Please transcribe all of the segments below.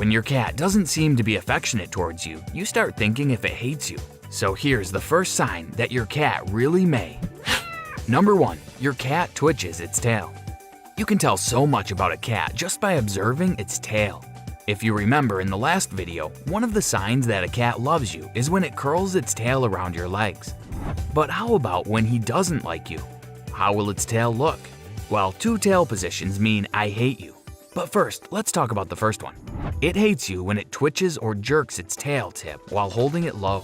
When your cat doesn't seem to be affectionate towards you, you start thinking if it hates you. So here's the first sign that your cat really may. Number 1. Your cat twitches its tail. You can tell so much about a cat just by observing its tail. If you remember in the last video, one of the signs that a cat loves you is when it curls its tail around your legs. But how about when he doesn't like you? How will its tail look? Well, 2 tail positions mean I hate you. But first, let's talk about the first one. It hates you when it twitches or jerks its tail tip while holding it low.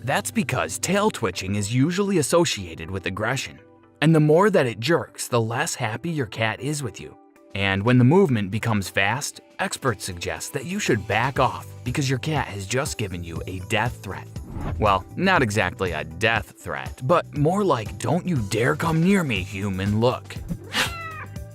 That's because tail twitching is usually associated with aggression. And the more that it jerks, the less happy your cat is with you. And when the movement becomes fast, experts suggest that you should back off because your cat has just given you a death threat. Well, not exactly a death threat, but more like don't you dare come near me, human look.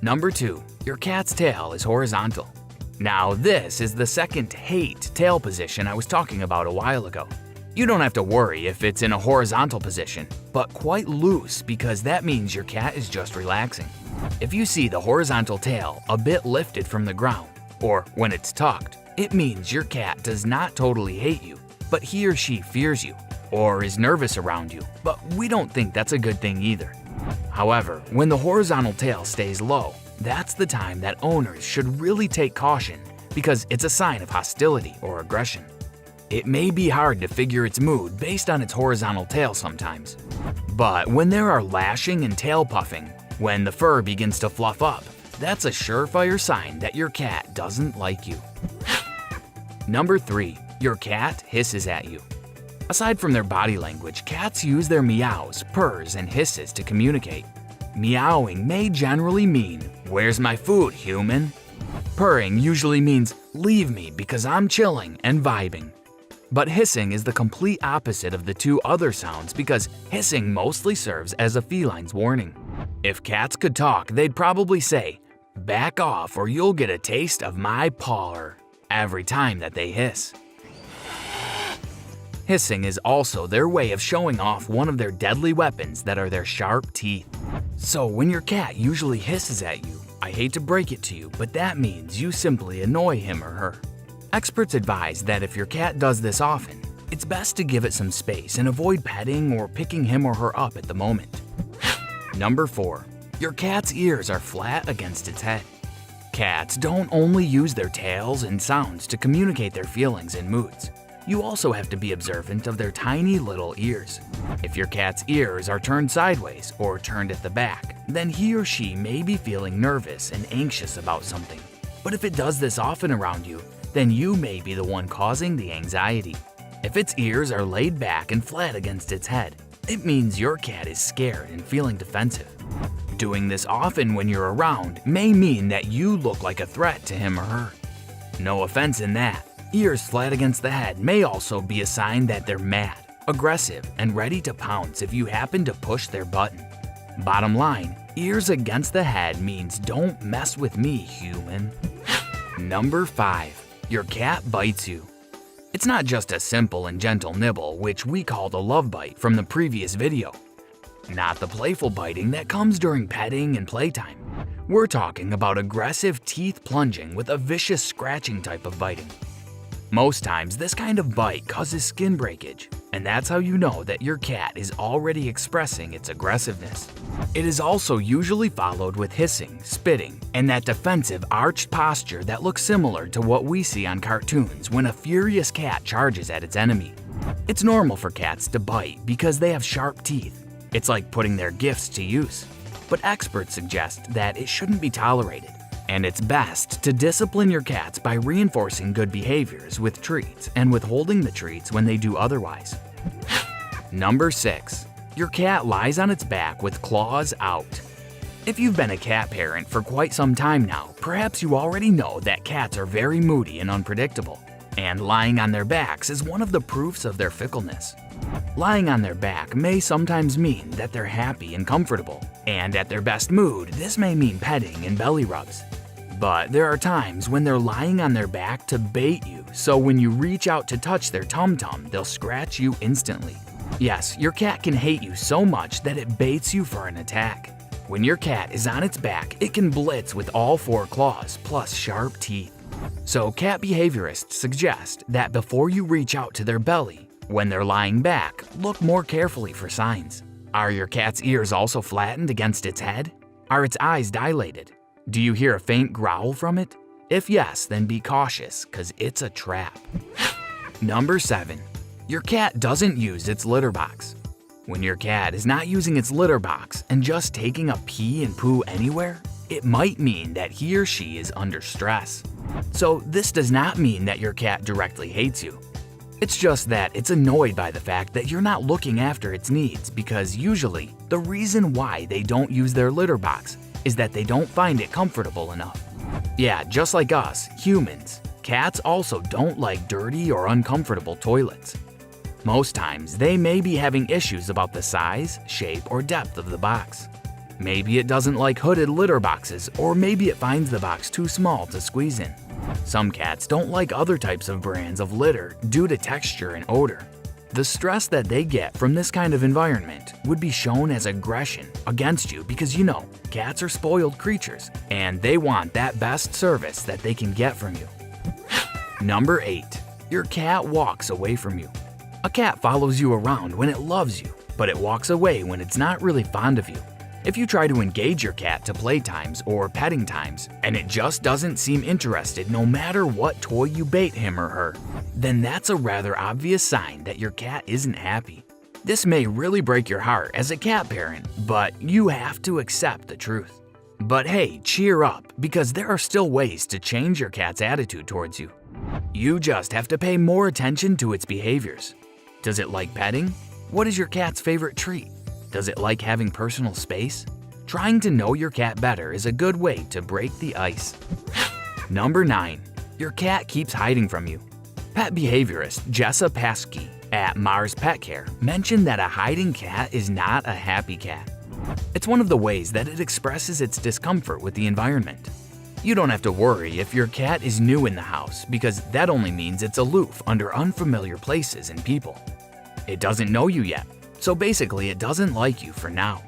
Number 2. Your cat's tail is horizontal. Now this is the second hate tail position I was talking about a while ago. You don't have to worry if it's in a horizontal position, but quite loose because that means your cat is just relaxing. If you see the horizontal tail a bit lifted from the ground, or when it's tucked, it means your cat does not totally hate you, but he or she fears you, or is nervous around you, but we don't think that's a good thing either. However, when the horizontal tail stays low, that's the time that owners should really take caution because it's a sign of hostility or aggression. It may be hard to figure its mood based on its horizontal tail sometimes. But when there are lashing and tail puffing, when the fur begins to fluff up, that's a surefire sign that your cat doesn't like you. Number 3. Your cat hisses at you. Aside from their body language, cats use their meows, purrs, and hisses to communicate. Meowing may generally mean, "Where's my food, human?" Purring usually means, "Leave me because I'm chilling and vibing." But hissing is the complete opposite of the 2 other sounds because hissing mostly serves as a feline's warning. If cats could talk, they'd probably say, "Back off or you'll get a taste of my paw," every time that they hiss. Hissing is also their way of showing off one of their deadly weapons that are their sharp teeth. So when your cat usually hisses at you, I hate to break it to you, but that means you simply annoy him or her. Experts advise that if your cat does this often, it's best to give it some space and avoid petting or picking him or her up at the moment. Number 4. Your cat's ears are flat against its head. Cats don't only use their tails and sounds to communicate their feelings and moods. You also have to be observant of their tiny little ears. If your cat's ears are turned sideways or turned at the back, then he or she may be feeling nervous and anxious about something. But if it does this often around you, then you may be the one causing the anxiety. If its ears are laid back and flat against its head, it means your cat is scared and feeling defensive. Doing this often when you're around may mean that you look like a threat to him or her. No offense in that. Ears flat against the head may also be a sign that they're mad, aggressive, and ready to pounce if you happen to push their button. Bottom line, ears against the head means don't mess with me, human. Number 5. Your cat bites you. It's not just a simple and gentle nibble, which we called a love bite from the previous video. Not the playful biting that comes during petting and playtime. We're talking about aggressive teeth plunging with a vicious scratching type of biting. Most times, this kind of bite causes skin breakage, and that's how you know that your cat is already expressing its aggressiveness. It is also usually followed with hissing, spitting, and that defensive arched posture that looks similar to what we see on cartoons when a furious cat charges at its enemy. It's normal for cats to bite because they have sharp teeth. It's like putting their gifts to use. But experts suggest that it shouldn't be tolerated. And it's best to discipline your cats by reinforcing good behaviors with treats and withholding the treats when they do otherwise. Number 6. Your cat lies on its back with claws out. If you've been a cat parent for quite some time now, perhaps you already know that cats are very moody and unpredictable, and lying on their backs is one of the proofs of their fickleness. Lying on their back may sometimes mean that they're happy and comfortable, and at their best mood, this may mean petting and belly rubs. But there are times when they're lying on their back to bait you, so when you reach out to touch their tum-tum, they'll scratch you instantly. Yes, your cat can hate you so much that it baits you for an attack. When your cat is on its back, it can blitz with all 4 claws plus sharp teeth. So cat behaviorists suggest that before you reach out to their belly, when they're lying back, look more carefully for signs. Are your cat's ears also flattened against its head? Are its eyes dilated? Do you hear a faint growl from it? If yes, then be cautious, cause it's a trap. Number 7. Your cat doesn't use its litter box. When your cat is not using its litter box and just taking a pee and poo anywhere, it might mean that he or she is under stress. So this does not mean that your cat directly hates you. It's just that it's annoyed by the fact that you're not looking after its needs, because usually the reason why they don't use their litter box is that they don't find it comfortable enough. Yeah, just like us, humans, cats also don't like dirty or uncomfortable toilets. Most times, they may be having issues about the size, shape, or depth of the box. Maybe it doesn't like hooded litter boxes, or maybe it finds the box too small to squeeze in. Some cats don't like other types of brands of litter due to texture and odor. The stress that they get from this kind of environment would be shown as aggression against you because cats are spoiled creatures and they want that best service that they can get from you. Number 8. Your cat walks away from you. A cat follows you around when it loves you, but it walks away when it's not really fond of you. If you try to engage your cat to playtimes or petting times, and it just doesn't seem interested no matter what toy you bait him or her, then that's a rather obvious sign that your cat isn't happy. This may really break your heart as a cat parent, but you have to accept the truth. But hey, cheer up, because there are still ways to change your cat's attitude towards you. You just have to pay more attention to its behaviors. Does it like petting? What is your cat's favorite treat? Does it like having personal space? Trying to know your cat better is a good way to break the ice. Number 9. Your cat keeps hiding from you. Pet behaviorist Jessa Paskey at Mars Pet Care mentioned that a hiding cat is not a happy cat. It's one of the ways that it expresses its discomfort with the environment. You don't have to worry if your cat is new in the house, because that only means it's aloof under unfamiliar places and people. It doesn't know you yet, so basically it doesn't like you for now.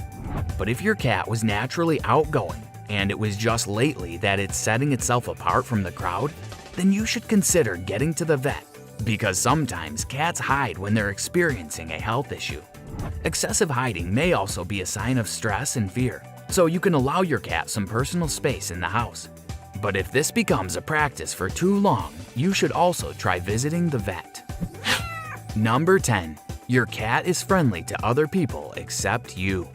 But if your cat was naturally outgoing and it was just lately that it's setting itself apart from the crowd, then you should consider getting to the vet, because sometimes cats hide when they're experiencing a health issue. Excessive hiding may also be a sign of stress and fear, so you can allow your cat some personal space in the house. But if this becomes a practice for too long, you should also try visiting the vet. Number 10. Your cat is friendly to other people except you.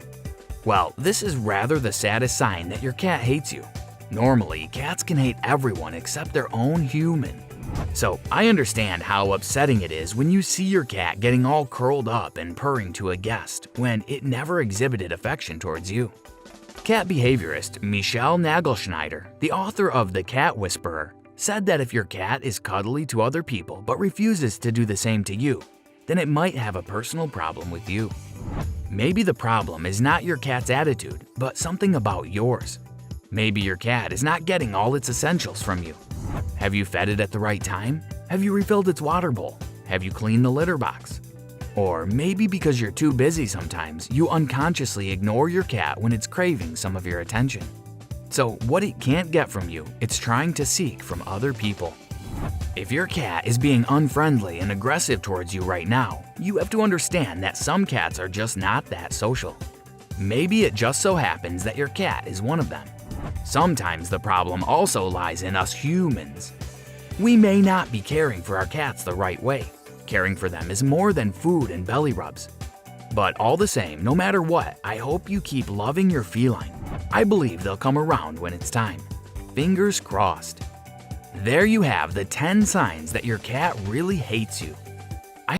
Well, this is rather the saddest sign that your cat hates you. Normally, cats can hate everyone except their own human. So I understand how upsetting it is when you see your cat getting all curled up and purring to a guest when it never exhibited affection towards you. Cat behaviorist Michelle Nagelschneider, the author of The Cat Whisperer, said that if your cat is cuddly to other people but refuses to do the same to you, then it might have a personal problem with you. Maybe the problem is not your cat's attitude, but something about yours. Maybe your cat is not getting all its essentials from you. Have you fed it at the right time? Have you refilled its water bowl? Have you cleaned the litter box? Or maybe because you're too busy sometimes, you unconsciously ignore your cat when it's craving some of your attention. So what it can't get from you, it's trying to seek from other people. If your cat is being unfriendly and aggressive towards you right now, you have to understand that some cats are just not that social. Maybe it just so happens that your cat is one of them. Sometimes the problem also lies in us humans. We may not be caring for our cats the right way. Caring for them is more than food and belly rubs. But all the same, no matter what, I hope you keep loving your feline. I believe they'll come around when it's time. Fingers crossed. There you have the 10 signs that your cat really hates you.